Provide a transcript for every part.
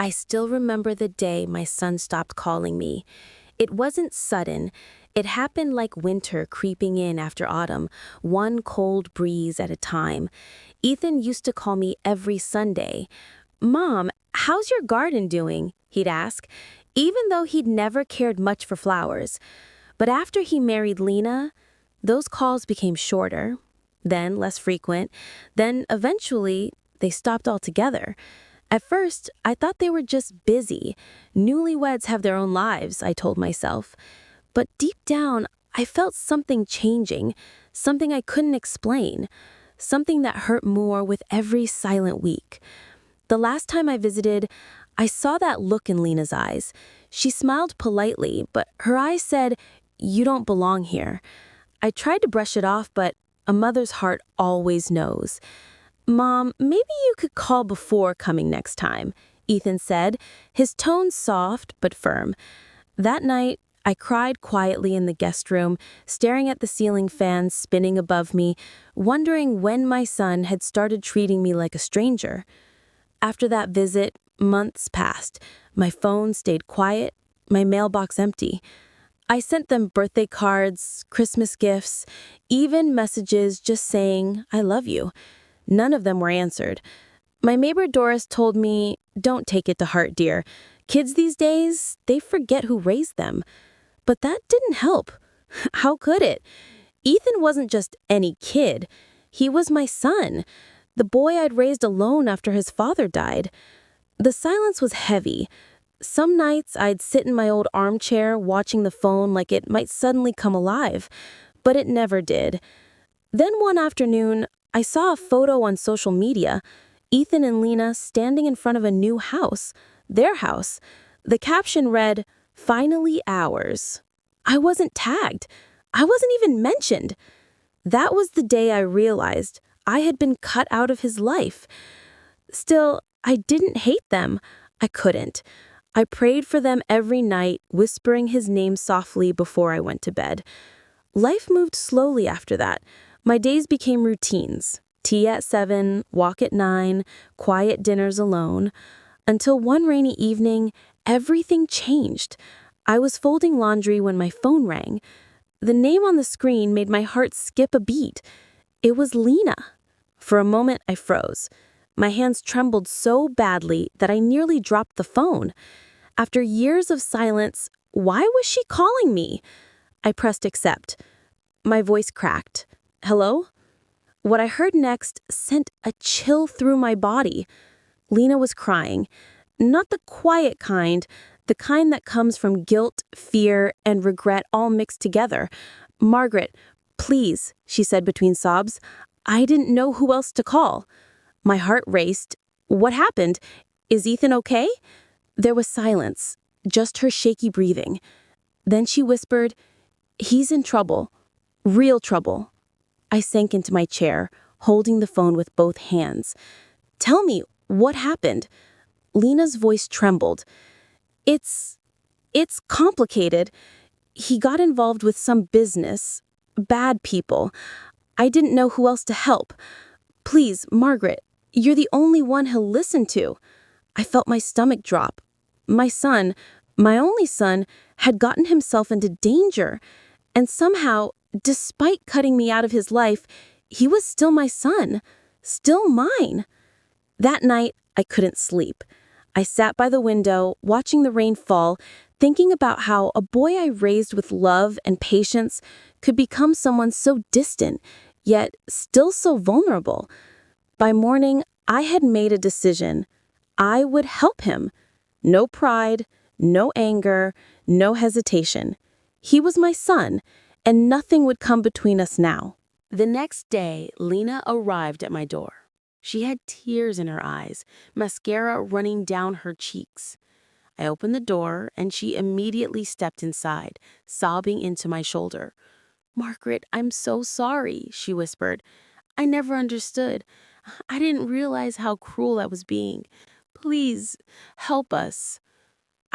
I still remember the day my son stopped calling me. It wasn't sudden. It happened like winter creeping in after autumn, one cold breeze at a time. Ethan used to call me every Sunday. "Mom, how's your garden doing?" he'd ask, even though he'd never cared much for flowers. But after he married Lena, those calls became shorter, then less frequent, then eventually they stopped altogether. At first, I thought they were just busy. Newlyweds have their own lives, I told myself. But deep down, I felt something changing, something I couldn't explain, something that hurt more with every silent week. The last time I visited, I saw that look in Lena's eyes. She smiled politely, but her eyes said, "You don't belong here." I tried to brush it off, but a mother's heart always knows. "Mom, maybe you could call before coming next time," Ethan said, his tone soft but firm. That night, I cried quietly in the guest room, staring at the ceiling fan spinning above me, wondering when my son had started treating me like a stranger. After that visit, months passed. My phone stayed quiet, my mailbox empty. I sent them birthday cards, Christmas gifts, even messages just saying, "I love you." None of them were answered. My neighbor Doris told me, "Don't take it to heart, dear. Kids these days, they forget who raised them." But that didn't help. How could it? Ethan wasn't just any kid. He was my son, the boy I'd raised alone after his father died. The silence was heavy. Some nights I'd sit in my old armchair watching the phone like it might suddenly come alive, but it never did. Then one afternoon, I saw a photo on social media, Ethan and Lena standing in front of a new house, their house. The caption read, "Finally ours." I wasn't tagged. I wasn't even mentioned. That was the day I realized I had been cut out of his life. Still, I didn't hate them. I couldn't. I prayed for them every night, whispering his name softly before I went to bed. Life moved slowly after that. My days became routines. Tea at 7, walk at 9, quiet dinners alone. Until one rainy evening, everything changed. I was folding laundry when my phone rang. The name on the screen made my heart skip a beat. It was Lena. For a moment, I froze. My hands trembled so badly that I nearly dropped the phone. After years of silence, why was she calling me? I pressed accept. My voice cracked. "Hello?" What I heard next sent a chill through my body. Lena was crying. Not the quiet kind, the kind that comes from guilt, fear, and regret all mixed together. "Margaret, please," she said between sobs. I didn't know who else to call. My heart raced. What happened? Is Ethan okay? There was silence, just her shaky breathing. Then she whispered, "He's in trouble. Real trouble." I sank into my chair, holding the phone with both hands. "Tell me, what happened?" Lena's voice trembled. It's complicated. He got involved with some business. Bad people. I didn't know who else to help. Please, Margaret, you're the only one he'll listen to." I felt my stomach drop. My son, my only son, had gotten himself into danger. And somehow, despite cutting me out of his life, he was still my son, still mine. That night, I couldn't sleep. I sat by the window, watching the rain fall, thinking about how a boy I raised with love and patience could become someone so distant, yet still so vulnerable. By morning, I had made a decision. I would help him. No pride, no anger, no hesitation. He was my son, and nothing would come between us now. The next day, Lena arrived at my door. She had tears in her eyes, mascara running down her cheeks. I opened the door, and she immediately stepped inside, sobbing into my shoulder. "Margaret, I'm so sorry," she whispered. "I never understood. I didn't realize how cruel I was being. Please, help us."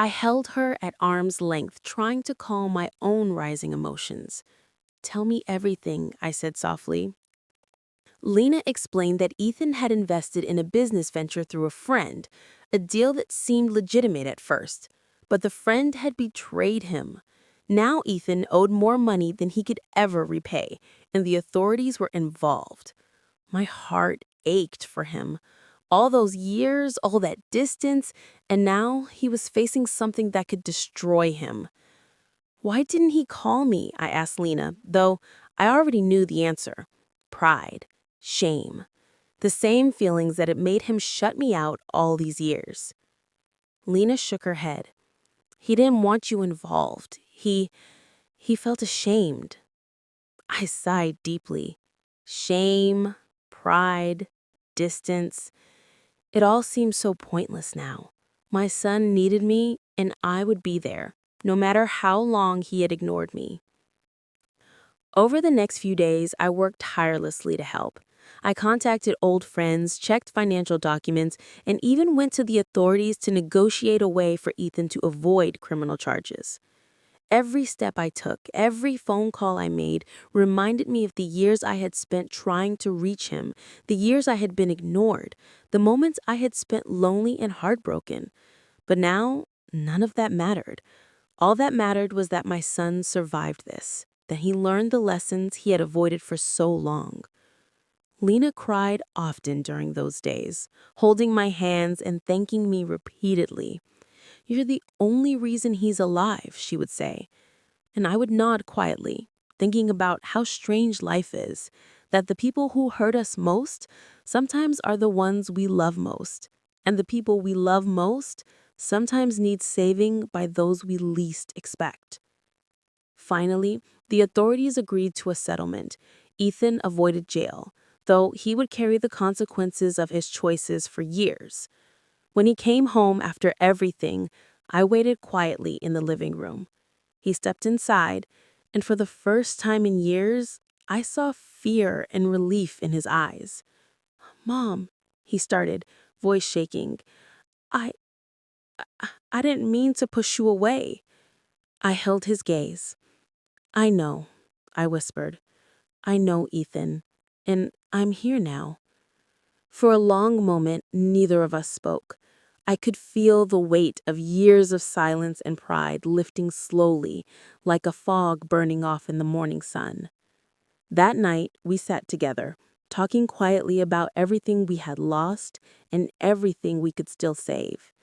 I held her at arm's length, trying to calm my own rising emotions. "Tell me everything," I said softly. Lena explained that Ethan had invested in a business venture through a friend, a deal that seemed legitimate at first. But the friend had betrayed him. Now Ethan owed more money than he could ever repay, and the authorities were involved. My heart ached for him. All those years, all that distance, and now he was facing something that could destroy him. Why didn't he call me? I asked Lena, though I already knew the answer. Pride, shame, the same feelings that had made him shut me out all these years. Lena shook her head. He didn't want you involved. He felt ashamed. I sighed deeply. Shame, pride, distance. It all seemed so pointless now. My son needed me, and I would be there, no matter how long he had ignored me. Over the next few days, I worked tirelessly to help. I contacted old friends, checked financial documents, and even went to the authorities to negotiate a way for Ethan to avoid criminal charges. Every step I took, every phone call I made, reminded me of the years I had spent trying to reach him, the years I had been ignored, the moments I had spent lonely and heartbroken. But now, none of that mattered. All that mattered was that my son survived this, that he learned the lessons he had avoided for so long. Lena cried often during those days, holding my hands and thanking me repeatedly. "You're the only reason he's alive," she would say. And I would nod quietly, thinking about how strange life is, that the people who hurt us most sometimes are the ones we love most, and the people we love most sometimes need saving by those we least expect. Finally, the authorities agreed to a settlement. Ethan avoided jail, though he would carry the consequences of his choices for years. When he came home after everything, I waited quietly in the living room. He stepped inside, and for the first time in years, I saw fear and relief in his eyes. "Mom," he started, voice shaking, I, I didn't mean to push you away." I held his gaze. "I know," I whispered. "I know, Ethan, and I'm here now." For a long moment, neither of us spoke. I could feel the weight of years of silence and pride lifting slowly, like a fog burning off in the morning sun. That night, we sat together, talking quietly about everything we had lost and everything we could still save.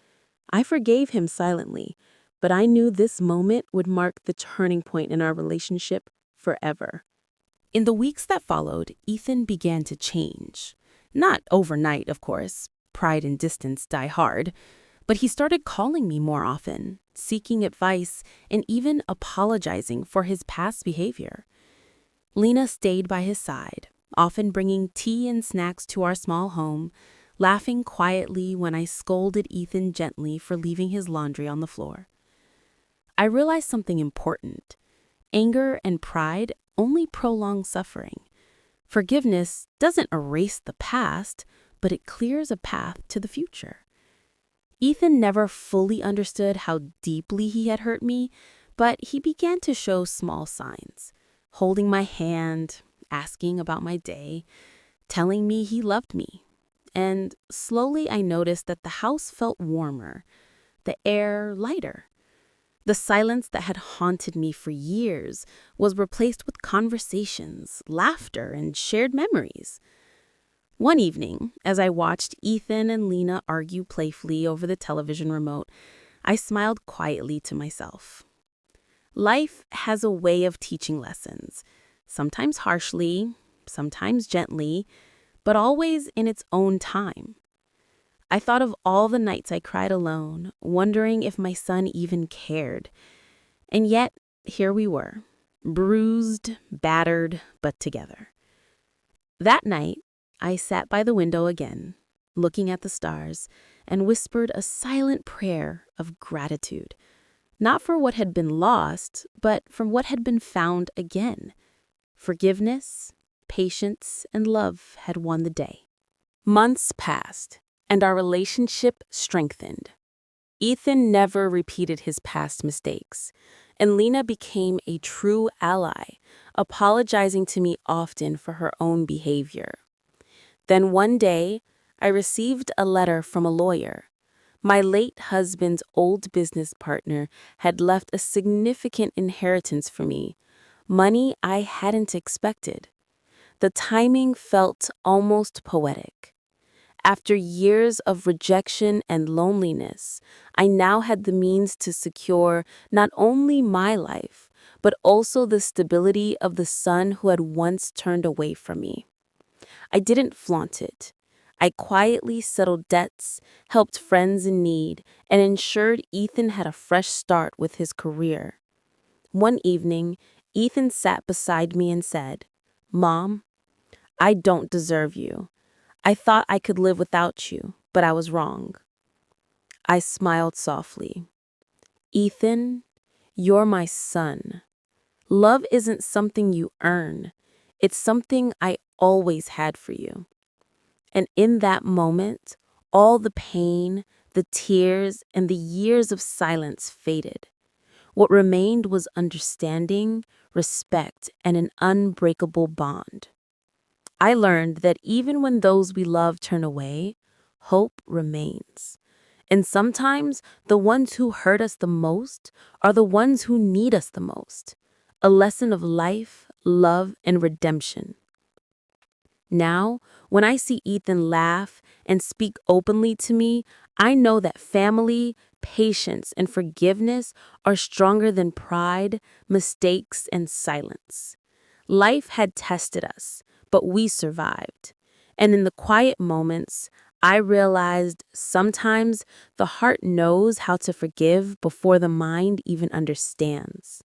I forgave him silently, but I knew this moment would mark the turning point in our relationship forever. In the weeks that followed, Ethan began to change. Not overnight, of course. Pride and distance die hard. But he started calling me more often, seeking advice, and even apologizing for his past behavior. Lena stayed by his side, often bringing tea and snacks to our small home, laughing quietly when I scolded Ethan gently for leaving his laundry on the floor. I realized something important. Anger and pride only prolong suffering. Forgiveness doesn't erase the past, but it clears a path to the future. Ethan never fully understood how deeply he had hurt me, but he began to show small signs, holding my hand, asking about my day, telling me he loved me. And slowly I noticed that the house felt warmer, the air lighter. The silence that had haunted me for years was replaced with conversations, laughter, and shared memories. One evening, as I watched Ethan and Lena argue playfully over the television remote, I smiled quietly to myself. Life has a way of teaching lessons, sometimes harshly, sometimes gently, but always in its own time. I thought of all the nights I cried alone, wondering if my son even cared. And yet, here we were, bruised, battered, but together. That night, I sat by the window again, looking at the stars, and whispered a silent prayer of gratitude, not for what had been lost, but for what had been found again. Forgiveness, patience, and love had won the day. Months passed, and our relationship strengthened. Ethan never repeated his past mistakes, and Lena became a true ally, apologizing to me often for her own behavior. Then one day, I received a letter from a lawyer. My late husband's old business partner had left a significant inheritance for me, money I hadn't expected. The timing felt almost poetic. After years of rejection and loneliness, I now had the means to secure not only my life, but also the stability of the son who had once turned away from me. I didn't flaunt it. I quietly settled debts, helped friends in need, and ensured Ethan had a fresh start with his career. One evening, Ethan sat beside me and said, "Mom, I don't deserve you. I thought I could live without you, but I was wrong." I smiled softly. "Ethan, you're my son. Love isn't something you earn. It's something I always had for you." And in that moment, all the pain, the tears, and the years of silence faded. What remained was understanding, respect, and an unbreakable bond. I learned that even when those we love turn away, hope remains. And sometimes the ones who hurt us the most are the ones who need us the most. A lesson of life, love, and redemption. Now, when I see Ethan laugh and speak openly to me, I know that family, patience, and forgiveness are stronger than pride, mistakes, and silence. Life had tested us, but we survived. And in the quiet moments, I realized sometimes the heart knows how to forgive before the mind even understands.